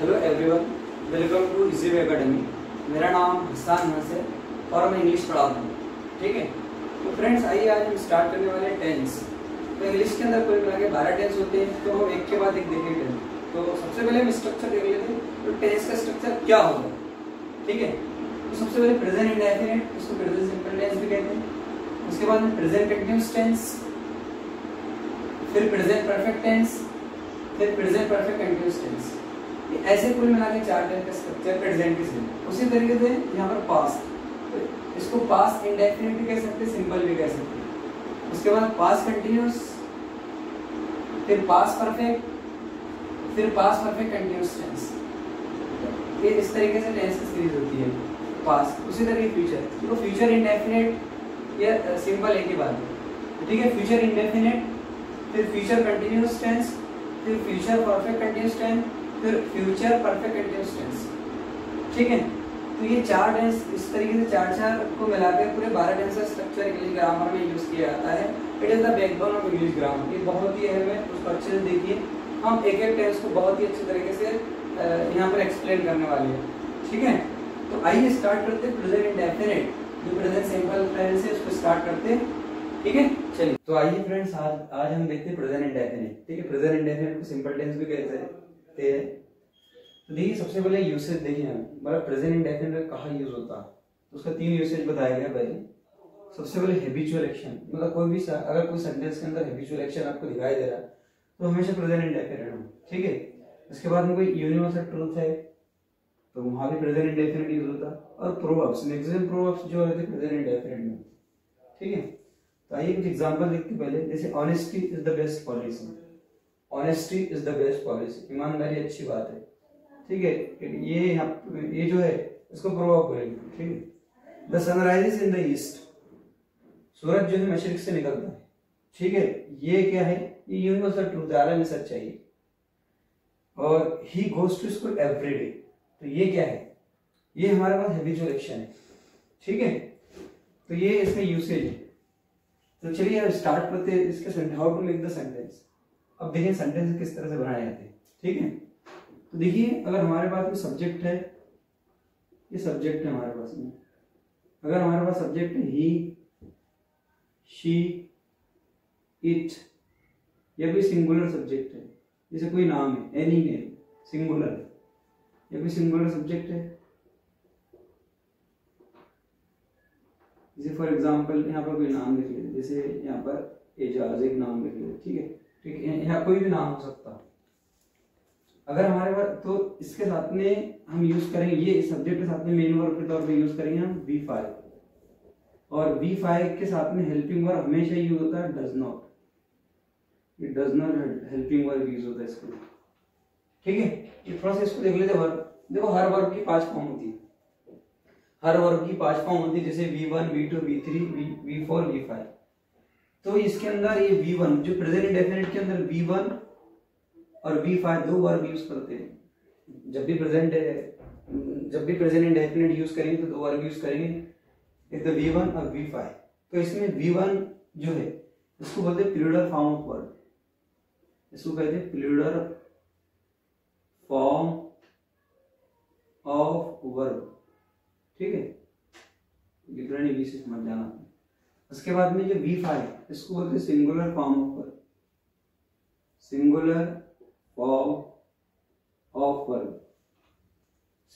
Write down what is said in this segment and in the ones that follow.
Hello everyone, welcome to easy way academy. मेरा नाम हसन है और मैं इंग्लिश पढ़ाता हूँ। ठीक है, तो फ्रेंड्स आइए आज हम स्टार्ट करने वाले हैं टेंस। तो इंग्लिश के अंदर कुल मिला के 12 टेंस होते हैं, तो हम एक के बाद एक देखेंगे टेंस। तो सबसे पहले हम स्ट्रक्चर देख लेते हैं, तो टेंस का स्ट्रक्चर क्या होगा। ठीक है, तो सबसे पहले प्रेजेंट इंडेफिनिट, इसको प्रेजेंट सिंपल टेंस भी कहते हैं। उसके बाद में प्रेजेंट कंटीन्यूअस टेंस, फिर प्रेजेंट परफेक्ट टेंस, फिर प्रेजेंट परफेक्ट कंटीन्यूअस टेंस। ऐसे कुल मिला के 4 टेंस का स्ट्रक्चर प्रेजेंट के साथ। उसी तरीके से यहाँ पर पास्ट, तो इसको पास्ट इंडेफिनिट भी कह सकते हैं, सिंपल भी कह सकते हैं। उसके बाद पास्ट कंटीन्यूअस, फिर पास्ट परफेक्ट, फिर पास्ट परफेक्ट कंटीन्यूअस टेंस। ये इस तरीके से टेंस की सीरीज होती है पास्ट। उसी तरीके फ्यूचर, तो फ्यूचर इंडेफिनिट या सिंपल एक ही बात है। ठीक है, फ्यूचर इंडेफिनिट, फिर फ्यूचर कंटीन्यूअस टेंस, फिर फ्यूचर परफेक्ट कंटीन्यूअस टेंस, फिर फ्यूचर परफेक्ट कंटीन्यूअस टेंस। ठीक है, तो ये 4 टेंस इस तरीके से 4 को मिलाकर पूरे 12 टेंस का स्ट्रक्चर इंग्लिश ग्रामर में यूज किया जाता है। It is the backbone of English grammar. ये बहुत ही अहम है, उसको अच्छे से देखिए। हम एक एक टेंस को बहुत ही अच्छे तरीके से यहाँ पर एक्सप्लेन करने वाले हैं। ठीक है, तो आइए स्टार्ट करते हैं प्रेजेंट इंडेफिनिट, जो प्रेजेंट सिंपल टेंस है उसको स्टार्ट करते हैं। ठीक है, चलिए तो आइए फ्रेंड्स आज हम देखते हैं प्रेजेंट इंडेफिनिट। ठीक है, प्रेजेंट इंडेफिनिट को सिंपल टेंस भी कहते हैं। तो देखिए सबसे पहले यूसेज देखिए, मतलब प्रेजेंट इंडेफिनिट कहाँ यूज होता है, तो उसका 3 यूसेज बताया गया। पहले सबसे पहले हैबिचुअल एक्शन, मतलब कोई भी अगर कोई सेंटेंस के अंदर हैबिचुअल एक्शन आपको दिखाई दे रहा है तो हमेशा प्रेजेंट इंडेफिनिट हो। ठीक है, इसके बाद में कोई यूनिवर्सल ट्रूथ है तो वहां भी प्रेजेंट इंडेफिनिट यूज होता है। और प्रोवर्ब्स, मैक्सिमम प्रोवर्ब्स जो रहते हैं प्रेजेंट इंडेफिनिट में। ठीक है, तो आइए कुछ एग्जांपल देखते हैं। पहले जैसे honesty is the best policy, honesty is the best policy, ईमानदारी अच्छी बात है। ठीक है, ये जो है इसको प्रोवर्ब करेंगे। ठीक है, the sun rises in the east, सूरज जो है मशरिक से निकलता है। ठीक है, ये क्या है, ये यूनिवर्सल ट्रूथ है, आलमी सच्चाई है। और he goes to school every day, तो ये क्या है, ये हमारे पास हैबिचुअल एक्शन है। ठीक है, तो ये इसका यूसेज है। तो चलिए अब स्टार्ट करते हैं इसके how to make the sentence. अब देखिए सेंटेंस किस तरह से बनाए जाते हैं। ठीक है, तो देखिए अगर हमारे पास में सब्जेक्ट है, ये सब्जेक्ट है हमारे पास में। अगर हमारे पास सब्जेक्ट है ही, शी, इट, या कोई सिंगुलर सब्जेक्ट है, जैसे कोई नाम है, एनी नेम, सिंगुलर है, या कोई सिंगुलर सब्जेक्ट है, जैसे फॉर एग्जांपल यहाँ पर कोई नाम लिख लेते, जैसे यहाँ पर एजाज एक नाम लिख लेते। ठीक है, ठीक है, यहाँ कोई भी नाम हो सकता है। अगर हमारे पास, तो इसके साथ में हम यूज करेंगे, ये सब्जेक्ट के साथ में मेन वर्ब के तौर पे यूज करेंगे हम V5, और V5 के साथ में हेल्पिंग वर्ब हमेशा यूज होता है does not. It does not helping verb use होता है इसको। ठीक है, ये थोड़ा सा इसको देख लेते हैं। वर्ब देखो, हर वर्ब की 5 फॉर्म होती है, हर वर्ब की 5 फॉर्म होती है, जैसे V1, V2, V3, V4, V5। तो इसके अंदर ये V1 जो प्रेजेंट इंडेफिनिट के अंदर V1 और V5 दो वर्ब यूज करते हैं। जब भी प्रेजेंट इंडेफिनिट यूज करेंगे तो 2 वर्ब यूज करेंगे, एक तो V1 और V5। तो इसमें V1 जो है इसको बोलते हैं प्लूरल फॉर्म ऑफ वर्ब, इसको कहते हैं प्लूरल फॉर्म ऑफ वर्ब। ठीक है, डिफरेंट विशेष मत जाना। उसके बाद में जो V5 इसको बोलते हैं singular form of verb, singular form of verb,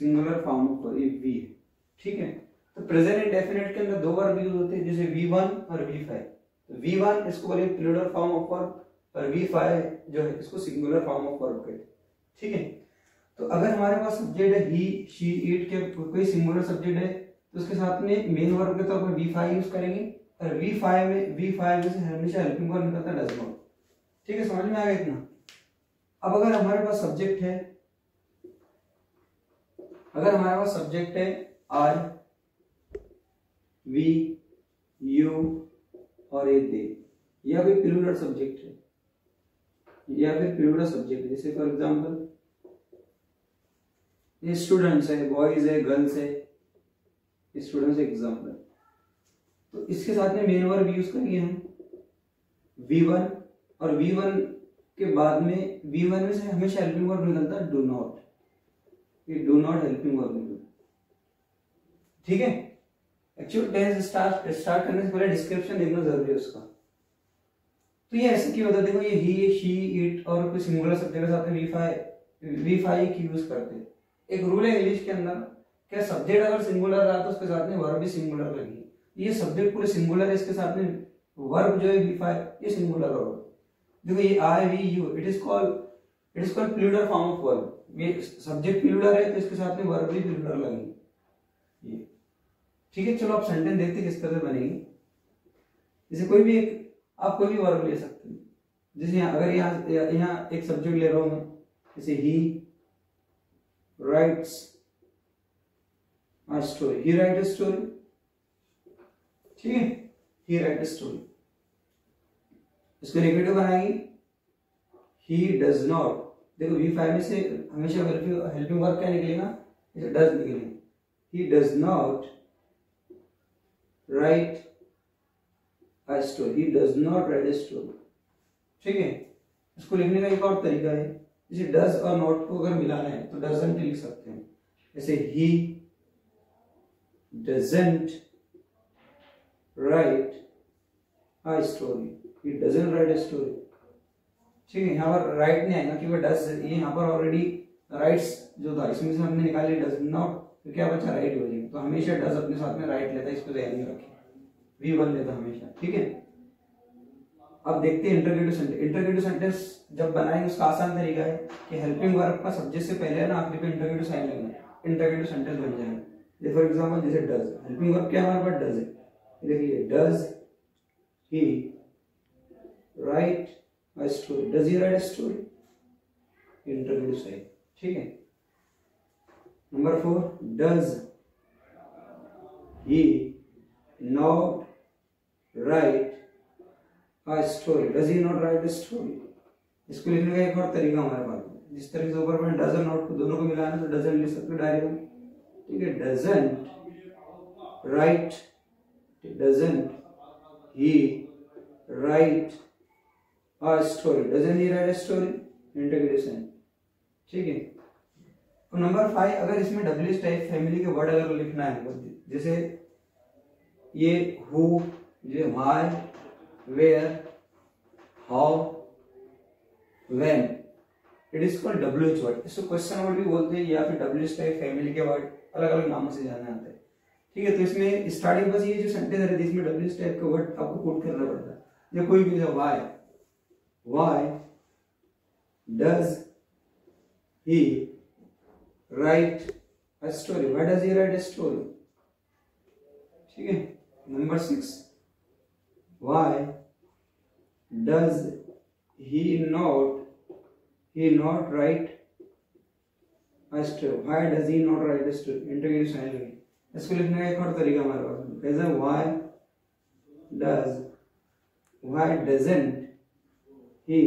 singular form of verb, ये V है। ठीक है, तो प्रेजेंट इंडेफिनिट के अंदर 2 वर्ब यूज होते हैं, जैसे V1 और V5। तो V1 इसको बोले प्लूरल फॉर्म ऑफ वर्ब, और V5 जो है इसको सिंगुलर फॉर्म ऑफ वर्ब कहते हैं। ठीक है, तो अगर हमारे पास सब्जेक्ट है ही, शी, इट के कोई सिंगुलर सब्जेक्ट है तो उसके साथ में मेन वर्ब के तौर पर V5 यूज करेंगे, और V5 में से हमेशा हेल्पिंग वर्ब निकलता है डज नॉट। ठीक है, समझ में आ गया इतना। अब अगर हमारे पास सब्जेक्ट है, अगर हमारे पास सब्जेक्ट है आई, वी, यू और ए, दे, या कोई प्लूरल सब्जेक्ट है, या फिर प्लूरल सब्जेक्ट, जैसे फॉर एग्जांपल ये स्टूडेंट्स है, बॉयज है, गर्ल्स है, स्टूडेंट्स एग्जांपल। तो इसके साथ में मेन वर्ब यूज करेंगे हम V1, और V1 के बाद में V1 में से हमेशा हेल्पिंग वर्ब निकलता है डू नॉट। ये डू नॉट हेल्पिंग वर्ब लिखो, ठीक है। एक्चुअल टेंस स्टार्ट करने से पहले डिस्क्रिप्शन देखना जरूरी है उसका। तो ये ऐसे क्यों होता है, देखो ये ही, शी, इट और कोई सिंगुलर सब्जेक्ट के साथ में वी फाई की यूज करते हैं। एक रूल है इंग्लिश के अंदर, क्या सब्जेक्ट अगर सिंगुलर रहा तो उसके साथ में वर्ब भी सिंगुलर लगी। ये सब्जेक्ट पूरे सिंगुलर है, इसके साथ में वर्ब जो है वी फाई ये सिंगुलर होगा। देखो ये I, we, you, it is called plural form of verb. ये सब्जेक्ट प्लूरल है तो इसके साथ में वर्ब भी प्लूरल लगेगी ये, ठीक है। चलो आप सेंटेंस देखते किस तरह से बनेगी। जैसे कोई भी एक आप कोई भी वर्ब ले सकते हैं। जैसे अगर यहाँ एक सब्जेक्ट ले रहा हूं मैं, जैसे ही rights a story, he write a story, ठीक है, ही राइट अ स्टोरी। इसको नेगेटिव बनाएंगे, ही डज नॉट। देखो वी फाइव में से हमेशा हेल्पिंग वर्ब क्या निकलेगा, डज निकलेगा। He does not right a story, he does not write a story, ठीक है। इसको लिखने का एक और तरीका है, जैसे does और not को अगर मिलाना है तो doesn't लिख सकते हैं। जैसे he doesn't write a story, he doesn't write a story, ठीक है। यहाँ पर write नहीं आएगा क्योंकि does, ये यहाँ पर ऑलरेडी writes जो था इसमें से हमने निकाले does not, तो क्या बचा write हो जाएगा। तो हमेशा does अपने साथ में write लेता है, इसको ध्यान में रखें, V1 लेता हमेशा, ठीक है। अब देखते हैं इंटरगेटिव सेंटेंस। इंटरगेटिव सेंटेंस जब बनाएंगे उसका आसान तरीका है कि हेल्पिंग वर्ब का सब्जेक्ट से पहले है ना आखिरी पे इंटरगेटिव साइन लगना है, इंटरगेटिव सेंटेंस बन जाएगा। जैसे फॉर एग्जांपल जैसे डज, हेल्पिंग वर्ब क्या हमारे पास डज है, देखिए does he write a story, does he write a story, interrogative sign, ठीक है। Number 4, does he not write a story, does he not write a story। इसको लिखने का एक और तरीका हमारे पास, जिस तरह से ऊपर में डजन नॉट को दोनों को मिलाना तो डजन लिख सकते हो डायरेक्ट, ठीक है। Doesn't write, doesn't he write a story, doesn't he write a story, interrogative sign, ठीक है। और नंबर 5, अगर इसमें डब्ल्यूएच टाइप फैमिली के वर्ड अगर लिखना है, जैसे ये हु, ये why, where, how, when, it is called WH word. इसको क्वेश्चन वर्ड भी बोलते हैं या फिर डब्ल्यूएच टाइप फैमिली के वर्ड अलग अलग नामों से जाने आते हैं, ठीक है। तो इसमें स्टार्टिंग बस ये जो सेंटेंस है इसमें डब्ल्यूएच टाइप का वर्ड आपको कोट करना पड़ता है। या कोई भी why does he write a story, why does he write a story, ठीक है। Number 6, why does he not write a story, why does he not write a story, interrogative sign लगे। इसको लिखने का एक और तरीका हमारे पास, जैसे why doesn't he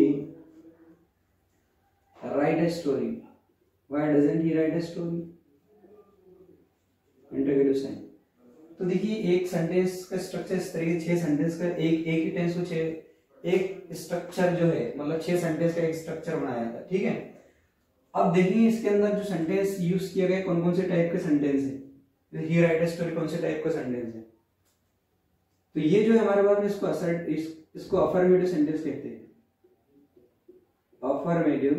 write a story, why doesn't he write a story, interrogative sign. तो देखिए एक सेंटेंस का स्ट्रक्चर इस तरीके, 6 सेंटेंस का एक ही टेंस को एक स्ट्रक्चर जो है, मतलब 6 सेंटेंस का एक स्ट्रक्चर बनाया था, ठीक है। अब देखिए इसके अंदर जो सेंटेंस यूज किया गया कौन कौन से टाइप के सेंटेंस है, ही राइट अ स्टोरी कौन से टाइप का सेंटेंस है। तो ये जो है हमारे पास में इसको अफर्मेटिव सेंटेंस कहते हैं, अफर्मेटिव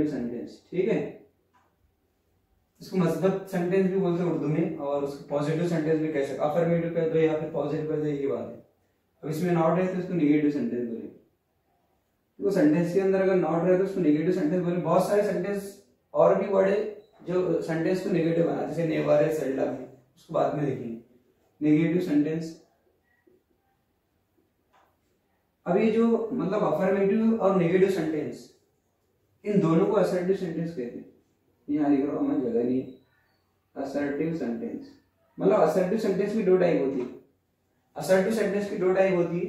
सेंटेंस, ठीक है। इसको मस्बत सेंटेंस भी बोलते हैं उर्दू में, और उसको पॉजिटिव सेंटेंस भी कह सकते, अफर्मेटिव कह दो या फिर पॉजिटिव कह दो, ये बात है। अब इसमें नॉट है तो इसको नेगेटिव सेंटेंस बोले, तो सेंटेंस के अंदर अगर नॉट रहे तो उसको नेगेटिव सेंटेंस बोले। बहुत सारे सेंटेंस और भी वर्ड है जो सेंटेंस को नेगेटिव बना, जैसे नेवर है, सेल्डम है, उसको बाद में देखेंगे। नेगेटिव सेंटेंस, अब ये जो मतलब अफर्मेटिव और नेगेटिव सेंटेंस, इन दोनों को असर्टिव सेंटेंस कहते हैं। यहाँ लिख रहा हूं मैं, जगह नहीं, असर्टिव सेंटेंस। मतलब असर्टिव सेंटेंस की 2 टाइप होती है, असर्टिव सेंटेंस की 2 टाइप होती है,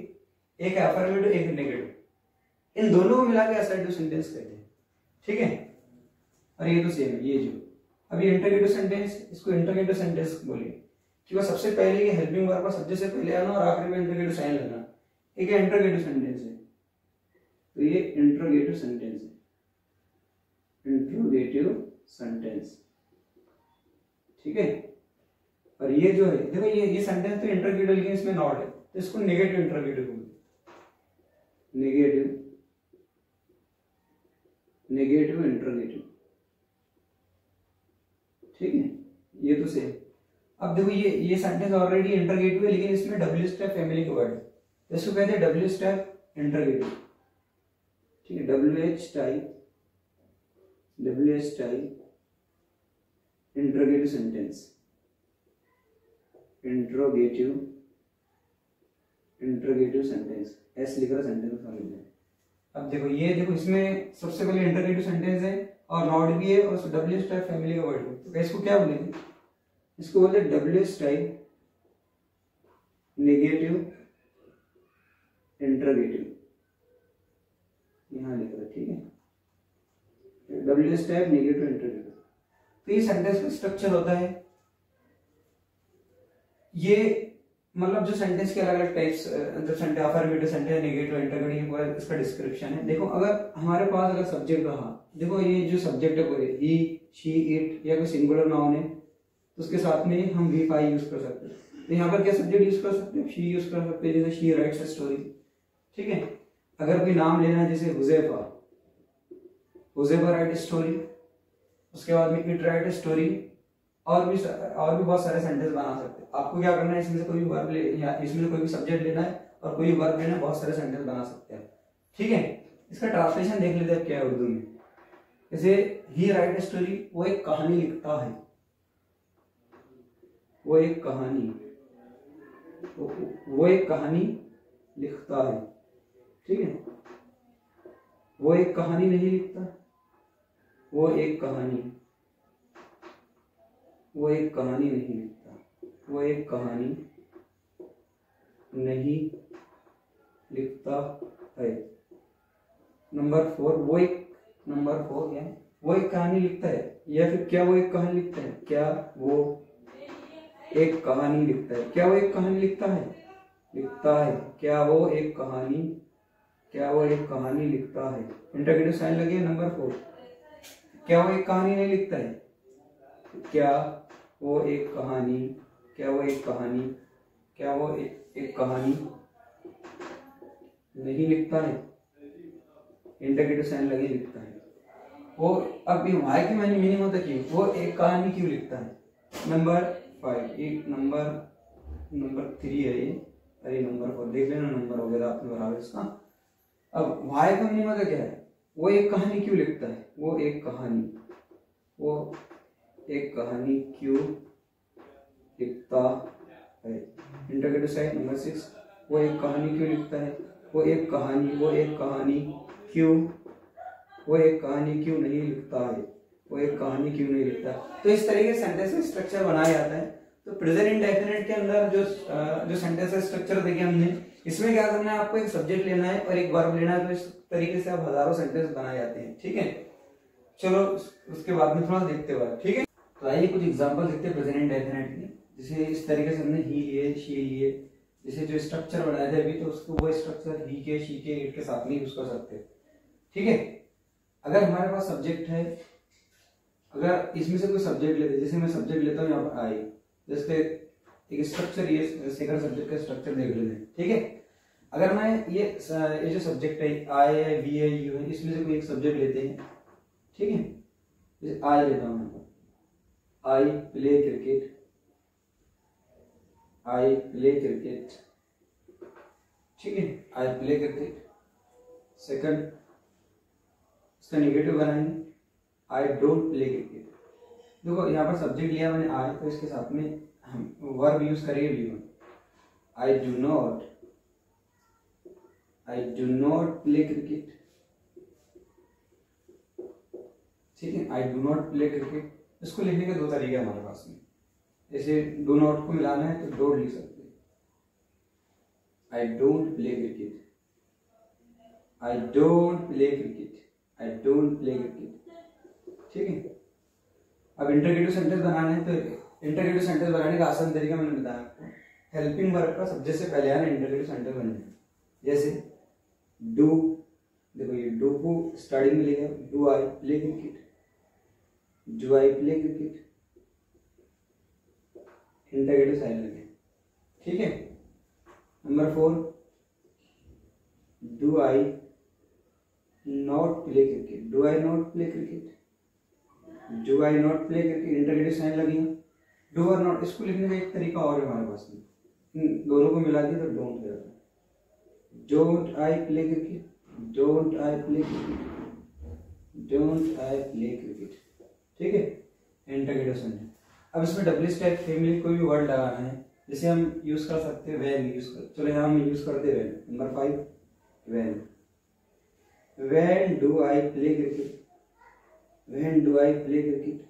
एक है अफर्मेटिव एक है नेगेटिव, इन दोनों को मिला के असर्टिव सेंटेंस कहते हैं, ठीक है। और ये तो सेम है, ये जो अभी इंटरगेटिव सेंटेंस, इसको इंटरगेटिव सेंटेंस बोलिए क्योंकि सबसे पहले ये हेल्पिंग वर्ब का सब्जेक्ट से पहले आना और आखिरी में इंटरगेटिव साइन लगना, एक इंटरगेटिव सेंटेंस है, तो ये इंटरगेटिव सेंटेंस है। इंट्रोगेटिव सेंटेंस, ठीक है। और ये जो है देखो ये सेंटेंस तो इंट्रोगेटिव लेकिन इसमें नॉट है तो इसको नेगेटिव इंट्रोगेटिव बोलते, नेगेटिव इंट्रोगेटिव, ठीक है। ये तो सेम। अब देखो ये सेंटेंस ऑलरेडी इंट्रोगेटिव है लेकिन इसमें डब्ल्यू स्टेप फैमिली का वर्ड है तो इसको कहते हैं डब्ल्यू स्टेप इंट्रोगेटिव, ठीक है। W H type interrogative sentence, interrogative sentence, S लिख रहा सेंटेंस समझ में। अब देखो ये देखो इसमें सबसे पहले इंट्रोगेटिव सेंटेंस है और नॉट भी है और डब्ल्यू टाइप फैमिली का वर्ड है तो इसको क्या बोलेंगे, इसको बोलते हैं डब्ल्यू टाइप नेगेटिव इंट्रोगेटिव, यहां लिख रहा, ठीक है। W type negative interrogative. तो ये सेंटेंस का स्ट्रक्चर होता है, ये मतलब जो सेंटेंस के अलग अलग टाइप्स, जो sentence affirmative sentence, negative interrogative, इसका डिस्क्रिप्शन है। देखो अगर हमारे पास अगर सब्जेक्ट रहा, देखो ये जो सब्जेक्ट है कोई ही, शी, इट या कोई सिंगुलर नाउन है तो उसके साथ में हम वी फाई यूज कर सकते हैं। तो यहाँ पर क्या सब्जेक्ट यूज कर सकते हैं, शी यूज कर सकते हैं, जैसे शी राइट्स अ स्टोरी, ठीक है। अगर कोई नाम लेना है जैसे हुजैफा राइट स्टोरी, उसके बाद में इट राइट स्टोरी, और भी बहुत सारे सेंटेंस बना सकते हैं। आपको क्या करना है, इसमें से कोई भी वर्ब ले या इसमें से कोई भी सब्जेक्ट लेना है और कोई भी वर्ब लेना है, बहुत सारे सेंटेंस बना सकते हैं, ठीक है। इसका ट्रांसलेशन देख लेते हैं क्या है उर्दू में। जैसे ही राइट स्टोरी, वो एक कहानी लिखता है, वो एक कहानी लिखता है, ठीक है। वो एक कहानी नहीं लिखता, वो एक कहानी नहीं लिखता, वो एक कहानी नहीं लिखता है। नंबर 4 वो एक कहानी लिखता है, या फिर क्या वो एक कहानी लिखता है, क्या वो एक कहानी लिखता है, क्या वो एक कहानी लिखता है, क्या वो एक कहानी लिखता है। इंटरगेटिव साइन लगे। नंबर 4 क्या वो एक कहानी नहीं लिखता है, क्या वो एक कहानी नहीं लिखता है, इंटरगेटिव साइन लगे, लिखता है। वो अब ये वाई की मीनिंग होता है वो एक कहानी क्यों लिखता है। नंबर 5 एक नंबर 3 है ये, अरे नंबर 4 देख लेना, नंबर हो गया आपने बराबर इसका। अब वाई का मीनिंग होता क्या है, वो एक कहानी क्यों लिखता है, वो एक कहानी क्यों लिखता है। इंटरगेटिव साइन नंबर 6 वो एक कहानी क्यों लिखता है, वो एक कहानी क्यों नहीं लिखता है, वो एक कहानी क्यों नहीं लिखता। तो इस तरीके से सेंटेंस का स्ट्रक्चर बनाया जाता है। तो प्रेजेंट इंडेफिनिट के अंदर जो सेंटेंस का स्ट्रक्चर देखे हमने, इसमें क्या करना है, आपको एक सब्जेक्ट लेना है और एक वर्ब लेना है, तो इस तरीके से आप हजारों सेंटेंस बनाए जाते हैं, ठीक है। चलो उसके बाद में थोड़ा देखते हुए, ठीक है। तो आइए कुछ एग्जांपल देखते हैं प्रेजेंट इंडेफिनिट के। जैसे इस तरीके से हमने ही लिए, शी लिए, जैसे जो स्ट्रक्चर बनाया था अभी, तो उसको वो स्ट्रक्चर ही के, शी के, इट के साथ में यूज कर सकते हैं, ठीक है। अगर हमारे पास सब्जेक्ट है, अगर इसमें से कोई सब्जेक्ट लेते, जैसे मैं सब्जेक्ट लेता हूँ यहाँ पर आई, जैसे एक स्ट्रक्चर, ये सेकंड सब्जेक्ट का स्ट्रक्चर देख लेते हैं, ठीक है। अगर मैं ये जो सब्जेक्ट है, आई है, वी है, यू है, इसमें से कोई एक सब्जेक्ट लेते हैं, ठीक है। जैसे आई लेता हूँ, आई प्ले क्रिकेट, ठीक है, आई प्ले क्रिकेट। सेकंड इसका नेगेटिव बनाएंगे, आई डोंट प्ले क्रिकेट। देखो यहाँ पर सब्जेक्ट लिया मैंने आई, तो इसके साथ में हम वर्ब यूज करेंगे V one, I do not play cricket, ठीक है। I do not play cricket. इसको लिखने के दो तरीके हमारे पास में, जैसे डू नॉट को मिलाना है तो डोंट लिख सकते हैं, आई डोंट प्ले क्रिकेट, ठीक है। अब इंटरगेटिव सेंटेंस बनाना है, तो इंटरगेटिव सेंटेंस बनाने का आसान तरीका मैंने बताया आपको, हेल्पिंग वर्ब का सब्जेक्ट से पहले आना इंटरगेटिव सेंटेंस बन जाए। जैसे डू, देखो ये डू को स्टार्टिंग में लिखा, do I play cricket, do I play cricket, interrogative sign लगे, ठीक है। Number 4, do I not play cricket, do I not play cricket, do I not play cricket, interrogative sign लगी। Do और not, इसको लिखने का एक तरीका और है हमारे पास में, इन दोनों को मिला दिया तो डोंट हो जाता है। Don't I play cricket, don't I play cricket, don't I play cricket, ठीक है, इंटरोगेटिव साइन है। अब इसमें डब्ल्यू टाइप फैमिली कोई भी वर्ड लगाना है, जैसे हम यूज कर सकते हैं व्हेन यूज कर, चलो यहाँ हम यूज करते हैं when. Number 5, when, when do I play cricket, when do I play cricket,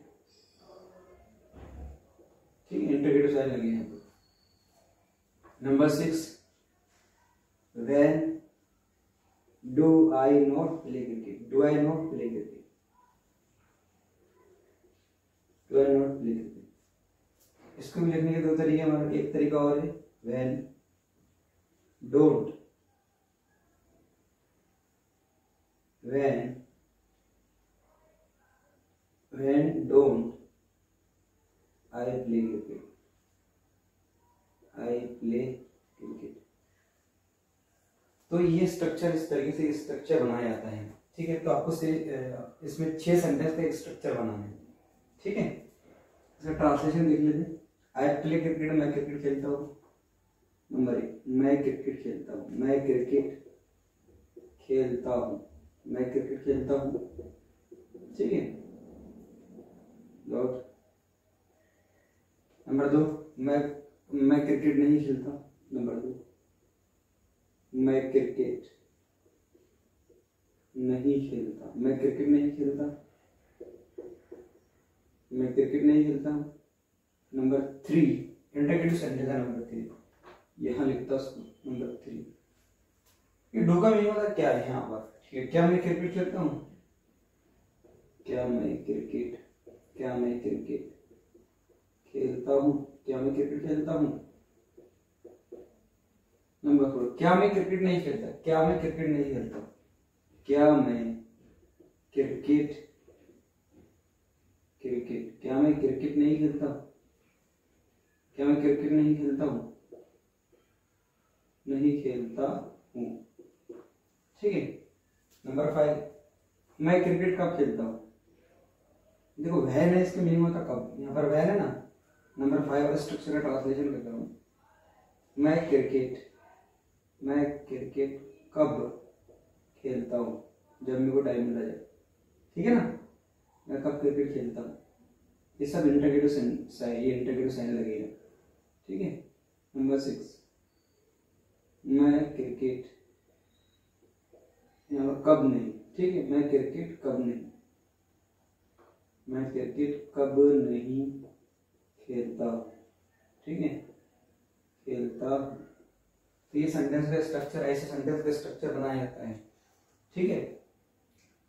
ठीक है, इंटरोगेटिव साइन लगी यहाँ पर। Number 6, when do I not play cricket, do I not play cricket, do I not play cricket. इसको भी लिखने के दो तरीके हमारे, एक तरीका और है when don't, when don't I play cricket, I play cricket. तो ये स्ट्रक्चर इस तरीके से स्ट्रक्चर बनाया जाता है, ठीक है। तो आपको से इसमें 6 सेंटेंस का एक स्ट्रक्चर बनाना है, ठीक है। इसका ट्रांसलेशन देख लीजिए। आई प्ले क्रिकेट, मैं क्रिकेट खेलता हूँ। नंबर 1, मैं क्रिकेट खेलता हूँ, मैं क्रिकेट खेलता हूँ, मैं क्रिकेट खेलता हूँ, ठीक है। नंबर 2, मैं क्रिकेट नहीं खेलता। नंबर 2, मैं क्रिकेट नहीं खेलता, मैं क्रिकेट नहीं खेलता, मैं क्रिकेट नहीं खेलता। नंबर 3, इंटरोगेटिव सेंटेंस है नंबर 3, यहाँ लिखता उसको। नंबर 3, ये डू का मीनिंग होता क्या है यहाँ पर, ठीक है। क्या मैं क्रिकेट खेलता हूँ, क्या मैं क्रिकेट, क्या मैं क्रिकेट खेलता हूँ, क्या मैं क्रिकेट खेलता हूँ। नंबर 4, क्या मैं क्रिकेट नहीं खेलता, क्या मैं क्रिकेट नहीं खेलता, क्या मैं क्रिकेट, क्रिकेट, क्या मैं क्रिकेट नहीं खेलता, क्या मैं क्रिकेट नहीं खेलता हूँ, नहीं खेलता हूँ, ठीक है। नंबर 5, मैं क्रिकेट कब खेलता हूँ। देखो वैन है, इसका मीनिंग होता कब, यहाँ पर वैन है ना। नंबर 5 और स्ट्रक्चर का ट्रांसलेशन करता हूँ। मैं क्रिकेट कब खेलता हूँ, जब मेरे को टाइम मिला जाए, ठीक है ना। मैं कब क्रिकेट खेलता हूँ, ये सब इंटरोगेटिव साइन, ये इंटरोगेटिव साइन लगेगा, ठीक है। नंबर 6, मैं क्रिकेट, यहाँ पर कब नहीं, ठीक है। मैं क्रिकेट कब नहीं, मैं क्रिकेट कब नहीं खेलता, ठीक है, खेलता। तो ये सेंटेंस का स्ट्रक्चर, ऐसे सेंटेंस का स्ट्रक्चर बनाया जाता है, ठीक है।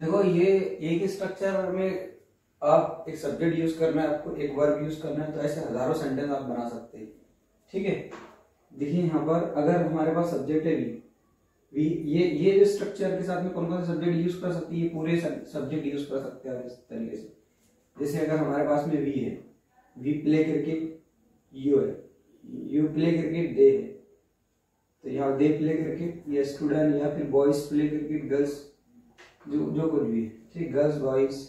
देखो ये एक ही स्ट्रक्चर में आप एक सब्जेक्ट यूज करना है, आपको एक वर्ब यूज करना है, तो ऐसे हजारों सेंटेंस आप बना सकते हैं, ठीक है। देखिए यहाँ पर अगर हमारे पास सब्जेक्ट है वी, ये जो स्ट्रक्चर के साथ में कौन कौन से सब्जेक्ट यूज कर सकते हैं, ये पूरे सब्जेक्ट यूज कर सकते हैं इस तरीके से। जैसे अगर हमारे पास में वी है, वी प्ले क्रिकेट, यू है, यू प्ले क्रिकेट, दे है, तो यहाँ दे प्ले क्रिकेट, या स्टूडेंट, या फिर बॉयज प्ले क्रिकेट, गर्ल्स, जो कुछ भी है, ठीक, गर्ल्स बॉयज।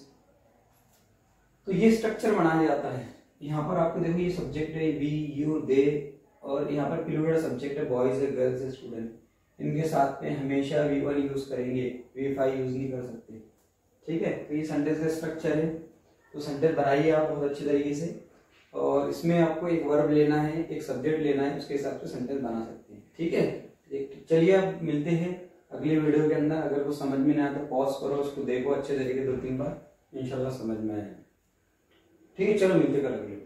तो ये स्ट्रक्चर बनाया जाता है। यहाँ पर आपको देखो ये सब्जेक्ट है वी, यू, दे, और यहाँ पर प्लूरल सब्जेक्ट है, बॉयज है, गर्ल्स है, स्टूडेंट। इनके साथ में हमेशा V1 यूज करेंगे, V5 यूज नहीं कर सकते, ठीक है। तो ये सेंटेंस का स्ट्रक्चर है। तो सेंटेंस बनाइए आप बहुत अच्छी तरीके से, और इसमें आपको एक वर्ब लेना है, एक सब्जेक्ट लेना है, उसके हिसाब से सेंटेंस बना सकते हैं, ठीक है। चलिए अब मिलते हैं अगली वीडियो के अंदर। अगर कुछ समझ में नहीं आया तो पॉज करो, उसको देखो अच्छे तरीके 2-3 बार, इंशाल्लाह समझ में आएगा, ठीक है। चलो मिलते हैं कल अगले।